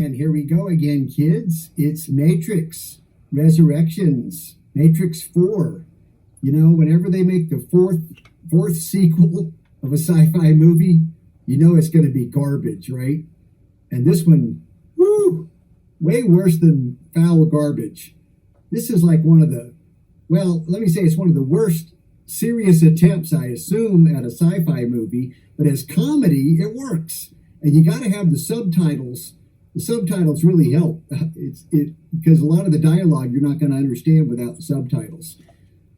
And here we go again, kids. It's Matrix Resurrections, Matrix 4. You know, whenever they make the fourth sequel of a sci-fi movie, you know it's going to be garbage, right? And this one, whoo, way worse than foul garbage. This is like one of the, well, let me say it's one of the worst serious attempts, I assume, at a sci-fi movie. But as comedy, it works. And you got to have the subtitles. The subtitles really help. Because a lot of the dialogue you're not going to understand without the subtitles.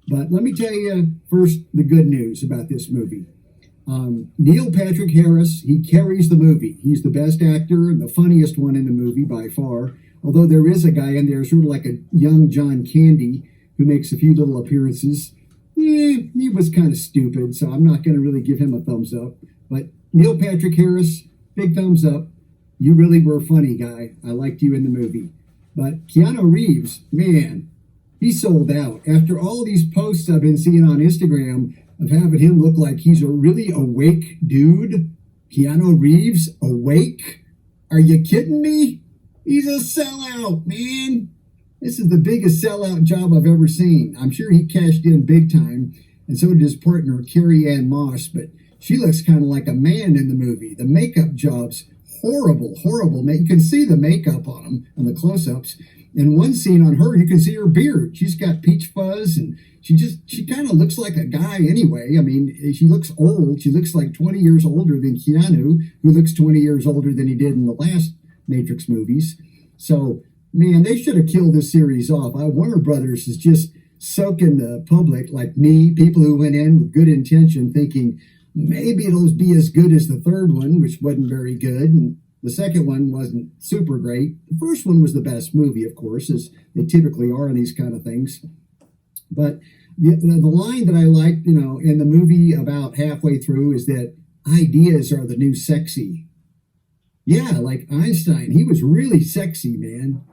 But let me tell you first the good news about this movie. Neil Patrick Harris, he carries the movie. He's the best actor and the funniest one in the movie by far. Although there is a guy in there sort of like a young John Candy who makes a few little appearances. He was kind of stupid, so I'm not going to really give him a thumbs up. But Neil Patrick Harris, big thumbs up. You really were funny, guy. I liked you in the movie. But Keanu Reeves, man, he sold out. After all these posts I've been seeing on Instagram of having him look like he's a really awake dude. Keanu Reeves, awake? Are you kidding me? He's a sellout, man. This is the biggest sellout job I've ever seen. I'm sure he cashed in big time, and so did his partner, Carrie-Anne Moss, but she looks kind of like a man in the movie. The makeup job's horrible, horrible. You can see the makeup on him, on the close-ups. In one scene on her, you can see her beard. She's got peach fuzz, and she kind of looks like a guy anyway. I mean, she looks old. She looks like 20 years older than Keanu, who looks 20 years older than he did in the last Matrix movies. So, man, they should have killed this series off. Warner Brothers is just soaking the public like me, people who went in with good intention, thinking maybe it'll be as good as the third one, which wasn't very good, and the second one wasn't super great. The first one was the best movie, of course, as they typically are in these kind of things. But the line that I liked, you know, in the movie about halfway through is that ideas are the new sexy. Yeah, like Einstein, he was really sexy, man.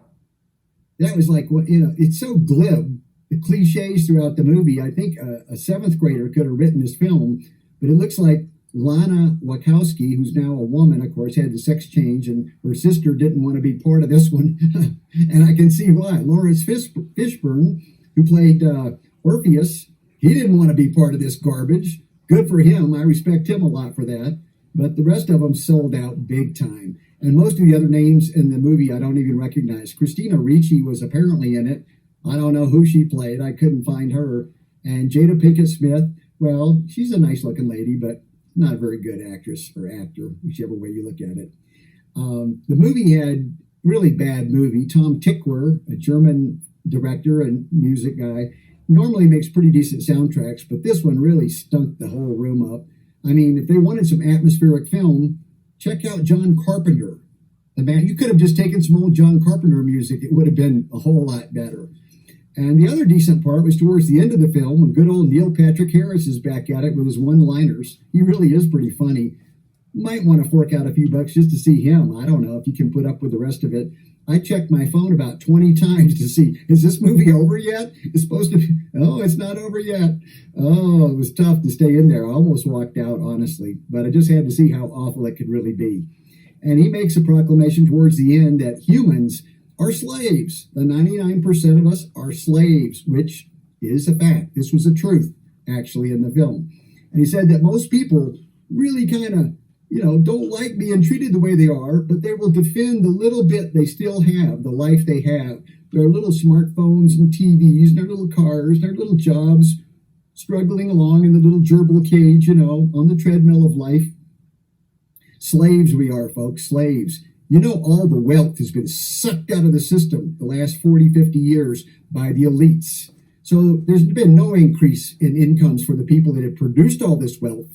That was like, what, you know, it's so glib. The cliches throughout the movie. I think a seventh grader could have written this film, but it looks like Lana Wachowski, who's now a woman, of course, had the sex change, and her sister didn't want to be part of this one. And I can see why. Lawrence Fishburne, who played Orpheus, he didn't want to be part of this garbage. Good for him. I respect him a lot for that. But the rest of them sold out big time. And most of the other names in the movie I don't even recognize. Christina Ricci was apparently in it. I don't know who she played. I couldn't find her. And Jada Pinkett Smith, well, she's a nice looking lady, but not a very good actress or actor, whichever way you look at it. The movie had really bad movie. Tom Tykwer, a German director and music guy, normally makes pretty decent soundtracks, but this one really stunk the whole room up. I mean, if they wanted some atmospheric film, check out John Carpenter. The man, you could have just taken some old John Carpenter music. It would have been a whole lot better. And the other decent part was towards the end of the film when good old Neil Patrick Harris is back at it with his one-liners. He really is pretty funny. You might want to fork out a few bucks just to see him. I don't know if you can put up with the rest of it. I checked my phone about 20 times to see, is this movie over yet? It's supposed to be, oh, it's not over yet. Oh, it was tough to stay in there. I almost walked out, honestly. But I just had to see how awful it could really be. And he makes a proclamation towards the end that humans are slaves. The 99% of us are slaves, which is a fact. This was a truth, actually, in the film. And he said that most people really kind of, you know, don't like being treated the way they are, but they will defend the little bit they still have, the life they have. Their little smartphones and TVs, and their little cars, their little jobs, struggling along in the little gerbil cage, you know, on the treadmill of life. Slaves we are, folks, slaves. You know, all the wealth has been sucked out of the system the last 40, 50 years by the elites. So there's been no increase in incomes for the people that have produced all this wealth.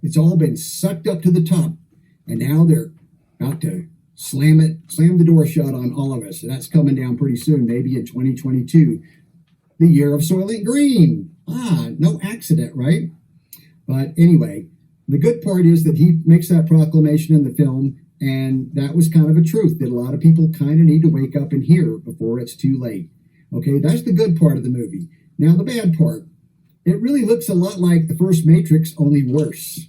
It's all been sucked up to the top. And now they're about to slam the door shut on all of us. And that's coming down pretty soon, maybe in 2022. The year of Soylent Green. No accident, right? But anyway, the good part is that he makes that proclamation in the film. And that was kind of a truth that a lot of people kind of need to wake up and hear before it's too late. Okay, that's the good part of the movie. Now, the bad part. It really looks a lot like the first Matrix, only worse.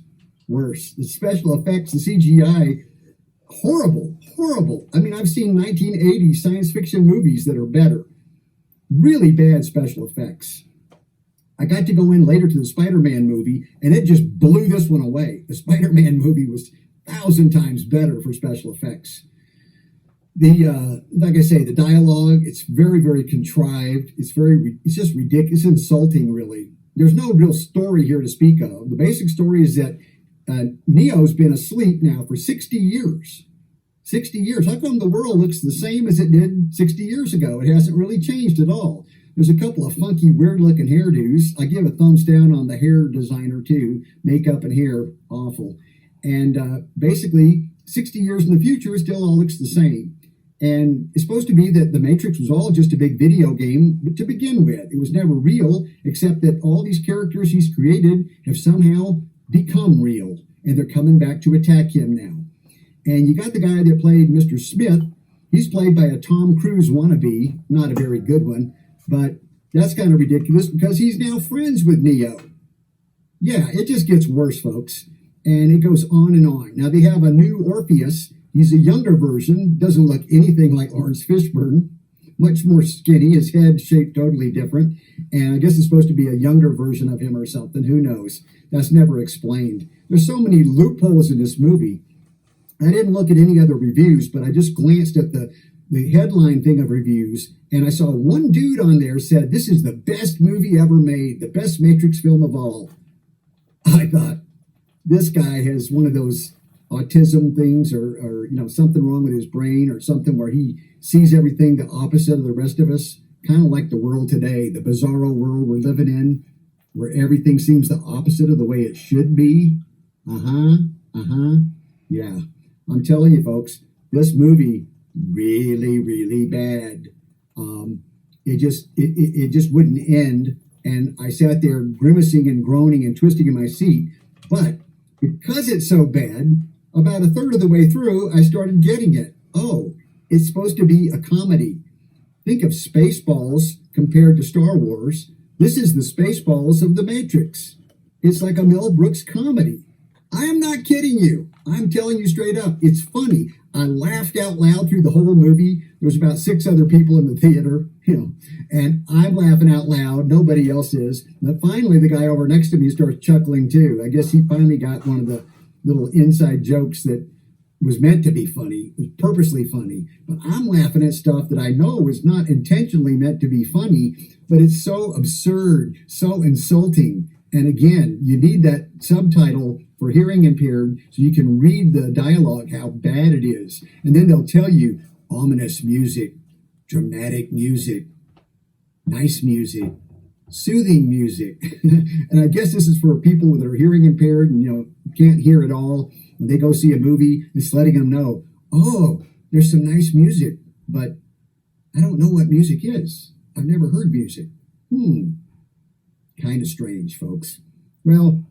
The special effects, the CGI, horrible. horrible. I mean, I've seen 1980 science fiction movies that are better. Really bad special effects. I got to go in later to the Spider-Man movie, and it just blew this one away. The Spider-Man movie was 1,000 times better for special effects. Like I say, the dialogue, it's very, very contrived. It's just ridiculous. It's insulting, really. There's no real story here to speak of. The basic story is that Neo's been asleep now for 60 years. 60 years. How come the world looks the same as it did 60 years ago? It hasn't really changed at all. There's a couple of funky, weird-looking hairdos. I give a thumbs down on the hair designer, too. Makeup and hair, awful. And basically, 60 years in the future, it still all looks the same. And it's supposed to be that the Matrix was all just a big video game to begin with. It was never real, except that all these characters he's created have somehow become real. And they're coming back to attack him now. And you got the guy that played Mr. Smith. He's played by a Tom Cruise wannabe. Not a very good one. But that's kind of ridiculous because he's now friends with Neo. Yeah, it just gets worse, folks. And it goes on and on. Now, they have a new Orpheus. He's a younger version. Doesn't look anything like Lawrence Fishburne. Much more skinny. His head shaped totally different. And I guess it's supposed to be a younger version of him or something. Who knows? That's never explained. There's so many loopholes in this movie. I didn't look at any other reviews, but I just glanced at the headline thing of reviews, and I saw one dude on there said, this is the best movie ever made, the best Matrix film of all. I thought, this guy has one of those autism things or something wrong with his brain or something where he sees everything the opposite of the rest of us, kind of like the world today, the bizarro world we're living in, where everything seems the opposite of the way it should be. Yeah, I'm telling you, folks, this movie, really, really bad. It just wouldn't end, and I sat there grimacing and groaning and twisting in my seat. But because it's so bad, about a third of the way through, I started getting it. Oh, it's supposed to be a comedy. Think of Spaceballs compared to Star Wars. This is the Spaceballs of the Matrix. It's like a Mel Brooks comedy. I am not kidding you. I'm telling you straight up, it's funny. I laughed out loud through the whole movie. There was about 6 other people in the theater, and I'm laughing out loud. Nobody else is. But finally, the guy over next to me starts chuckling too. I guess he finally got one of the little inside jokes that was meant to be funny, was purposely funny. But I'm laughing at stuff that I know was not intentionally meant to be funny, but it's so absurd, so insulting. And again, you need that subtitle for hearing impaired so you can read the dialogue, how bad it is. And then they'll tell you ominous music, dramatic music, nice music, soothing music. And I guess this is for people that are hearing impaired and can't hear at all. When they go see a movie, it's letting them know, oh, there's some nice music, but I don't know what music is. I've never heard music. Kind of strange, folks. Well,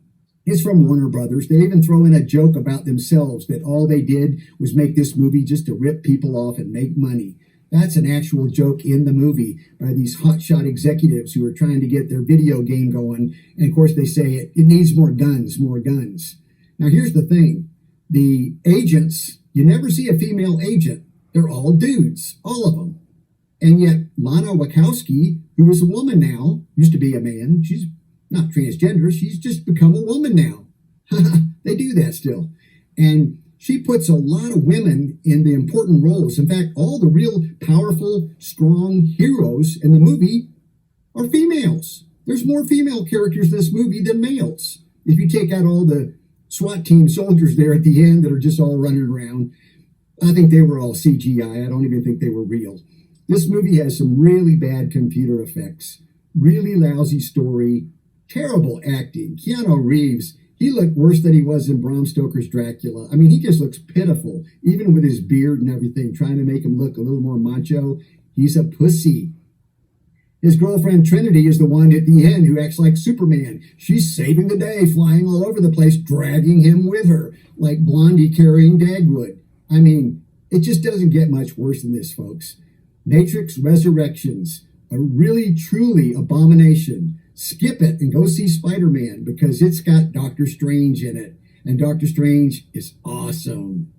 it's from Warner Brothers. They even throw in a joke about themselves that all they did was make this movie just to rip people off and make money. That's an actual joke in the movie by these hotshot executives who are trying to get their video game going. And of course they say it needs more guns, more guns. Now here's the thing. The agents, you never see a female agent. They're all dudes, all of them. And yet Lana Wachowski, who is a woman now, used to be a man. She's not transgender. She's just become a woman now. They do that still. And she puts a lot of women in the important roles. In fact, all the real powerful, strong heroes in the movie are females. There's more female characters in this movie than males. If you take out all the SWAT team soldiers there at the end that are just all running around, I think they were all CGI. I don't even think they were real. This movie has some really bad computer effects, really lousy story, terrible acting. Keanu Reeves, he looked worse than he was in Bram Stoker's Dracula. I mean, he just looks pitiful, even with his beard and everything, trying to make him look a little more macho. He's a pussy. His girlfriend Trinity is the one at the end who acts like Superman. She's saving the day, flying all over the place, dragging him with her, like Blondie carrying Dagwood. I mean, it just doesn't get much worse than this, folks. Matrix Resurrections, a really, truly abomination. Skip it and go see Spider-Man because it's got Doctor Strange in it. And Doctor Strange is awesome.